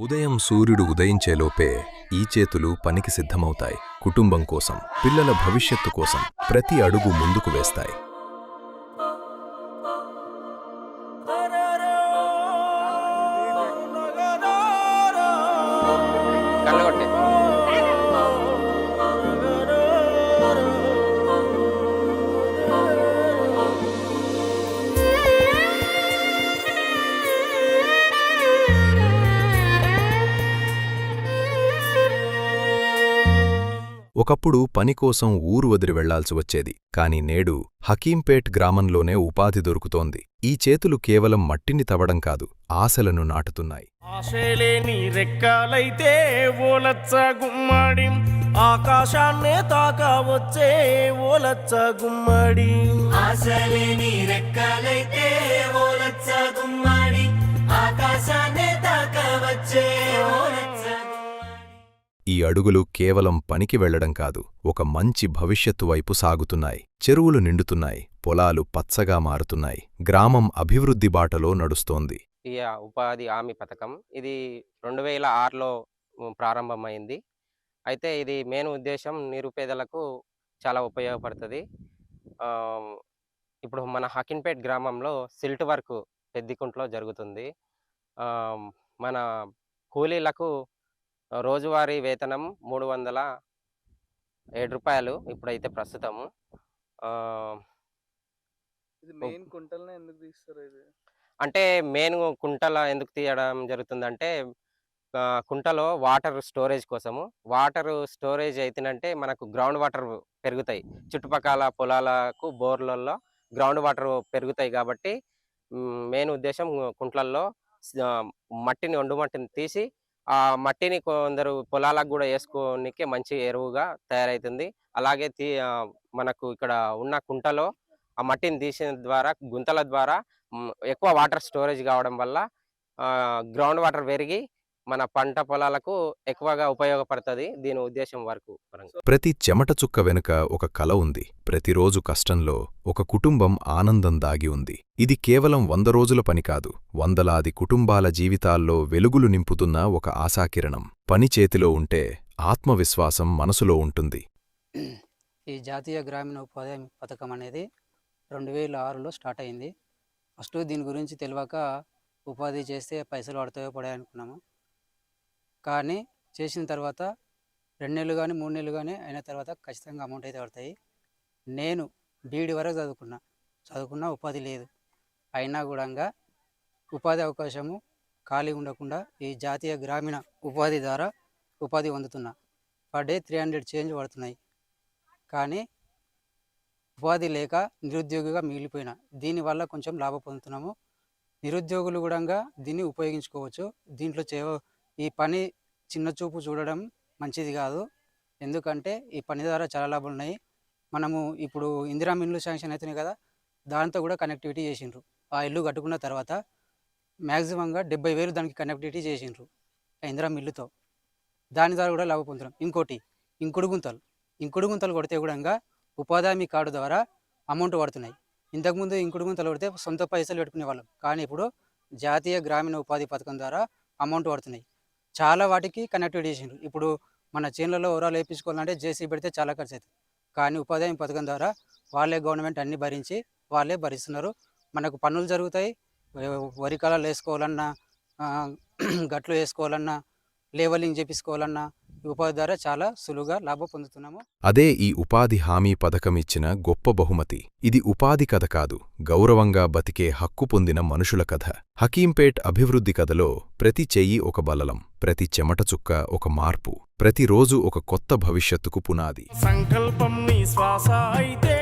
ఉదయం సూర్యుడు ఉదయించేలోపే ఈ చేతులు పనికి సిద్ధమవుతాయి. కుటుంబం కోసం, పిల్లల భవిష్యత్తు కోసం ప్రతి అడుగు ముందుకు వేస్తాయి. ఒకప్పుడు పనికోసం ఊరు వదిలి వెళ్లాల్సి వచ్చేది. కాని నేడు హకీంపేట్ గ్రామంలోనే ఉపాధి దొరుకుతోంది. ఈ చేతులు కేవలం మట్టిని తవ్వడం కాదు, ఆశలను నాటుతున్నాయి. ఆశలేని రెక్కలైతే ఓలచ్చ గుమ్మడి, ఆకాశాన్నే తాకవచ్చే ఓలచ్చ గుమ్మడి. ఆశలేని రెక్కలైతే ఓలచ్చ గుమ్మడి, ఆకాశాన్నే తాకవచ్చే ఓలచ్చ. ఈ అడుగులు కేవలం పనికి వెళ్లడం కాదు, ఒక మంచి భవిష్యత్తు వైపు సాగుతున్నాయి. చెరువులు నిండుతున్నాయి, పొలాలు పచ్చగా మారుతున్నాయి, గ్రామం అభివృద్ధి బాటలో నడుస్తోంది. ఈ ఉపాధి హామీ పథకం ఇది 2006లో ప్రారంభమైంది. అయితే ఇది మెయిన్ ఉద్దేశం నిరుపేదలకు చాలా ఉపయోగపడుతుంది. ఇప్పుడు మన హకీంపేట్ గ్రామంలో సిల్ట్ వర్క్ పెద్దికుంట్లో జరుగుతుంది. మన కూలీలకు రోజువారీ వేతనం 307 రూపాయలు ఇప్పుడైతే ప్రస్తుతము. అంటే మెయిన్ కుంటల ఎందుకు తీయడం జరుగుతుందంటే, కుంటలో వాటర్ స్టోరేజ్ కోసము. వాటర్ స్టోరేజ్ అయితేనంటే మనకు గ్రౌండ్ వాటర్ పెరుగుతాయి. చుట్టుపక్కల పొలాలకు బోర్లలో గ్రౌండ్ వాటర్ పెరుగుతాయి కాబట్టి మెయిన్ ఉద్దేశం కుంట్లల్లో మట్టిని ఒండు మట్టిని తీసి ఆ మట్టిని కొందరు పొలాలకు కూడా వేసుకోనికే మంచి ఎరువుగా తయారవుతుంది. అలాగే మనకు ఇక్కడ ఉన్న కుంటలో ఆ మట్టిని తీసిన ద్వారా గుంతల ద్వారా ఎక్కువ వాటర్ స్టోరేజ్ కావడం వల్ల గ్రౌండ్ వాటర్ పెరిగి మన పంట పొలాలకు ఎక్కువగా ఉపయోగపడుతుంది. దీని ఉద్దేశం వరకు ప్రతి చెమట చుక్క వెనుక ఒక కల ఉంది. ప్రతిరోజు కష్టంలో ఒక కుటుంబం ఆనందం దాగి ఉంది. ఇది కేవలం 100 రోజుల పని కాదు, వందలాది కుటుంబాల జీవితాల్లో వెలుగులు నింపుతున్న ఒక ఆశాకిరణం. పని చేతిలో ఉంటే ఆత్మవిశ్వాసం మనసులో ఉంటుంది. ఈ జాతీయ గ్రామీణ ఉపాధి పథకం అనేది 2006లో స్టార్ట్ అయింది. ఫస్ట్ దీని గురించి తెలియక ఉపాధి చేస్తే పైసలు పడతాయో పడాయి అనుకున్నాము. కానీ చేసిన తర్వాత 2 నెలలు కానీ 3 నెలలు కానీ అయిన తర్వాత ఖచ్చితంగా అమౌంట్ అయితే పడతాయి. నేను బీఈడీ వరకు చదువుకున్న ఉపాధి లేదు. అయినా కూడా ఉపాధి అవకాశము ఖాళీ ఉండకుండా ఈ జాతీయ గ్రామీణ ఉపాధి ద్వారా ఉపాధి పొందుతున్నా. పర్ డే 300 చేంజ్ పడుతున్నాయి. కానీ ఉపాధి లేక నిరుద్యోగిగా మిగిలిపోయినా. దీనివల్ల కొంచెం లాభం పొందుతున్నాము. నిరుద్యోగులు కూడా దీన్ని ఉపయోగించుకోవచ్చు. దీంట్లో ఈ పని చిన్న చూపు చూడడం మంచిది కాదు. ఎందుకంటే ఈ పని ద్వారా చాలా లాభాలు ఉన్నాయి. మనము ఇప్పుడు ఇందిరా ఇల్లు శాంక్షన్ అవుతున్నాయి కదా, దాంతో కూడా కనెక్టివిటీ చేసిండ్రు. ఆ ఇల్లు కట్టుకున్న తర్వాత మ్యాక్సిమంగా 70,000 దానికి కనెక్టివిటీ చేసిండ్రు ఇందిరా ఇల్లుతో. దాని ద్వారా కూడా లాభం పొందుతున్నాం. ఇంకోటి ఇంకుడు గుంతలు కొడితే కూడా ఉపాధి హామీ కార్డు ద్వారా అమౌంట్ పడుతున్నాయి. ఇంతకుముందు ఇంకుడు గుంతలు కొడితే సొంత పైసలు పెట్టుకునే వాళ్ళం. కానీ ఇప్పుడు జాతీయ గ్రామీణ ఉపాధి పథకం ద్వారా అమౌంట్ పడుతున్నాయి. చాలా వాటికి కనెక్టివిటీ చేసిండ్రు. ఇప్పుడు మన చేనులలో ఓరాలు వేయించుకోవాలంటే జేసీ పెడితే చాలా ఖర్చు అవుతుంది. కానీ ఉపాధి హామీ పథకం ద్వారా వాళ్ళే గవర్నమెంట్ అన్ని భరించి వాళ్ళే భరిస్తున్నారు. మనకు పనులు జరుగుతాయి. వరి కాలాలు వేసుకోవాలన్నా, గట్లు వేసుకోవాలన్నా, లేవలింగ్ చేపించుకోవాలన్నా ఉపాధి ద్వారా చాలా సులువుగా లాభం పొందుతున్నాము. అదే ఈ ఉపాధి హామీ పథకమిచ్చిన గొప్ప బహుమతి. ఇది ఉపాధి కథ కాదు, గౌరవంగా బతికే హక్కు పొందిన మనుషుల కథ. హకీంపేట్ అభివృద్ధి కథలో ప్రతి చెయ్యి ఒక బలలం, ప్రతి చెమట చుక్క ఒక మార్పు, ప్రతిరోజు ఒక కొత్త భవిష్యత్తుకు పునాది. సంకల్పం నీ శ్వాస అయితే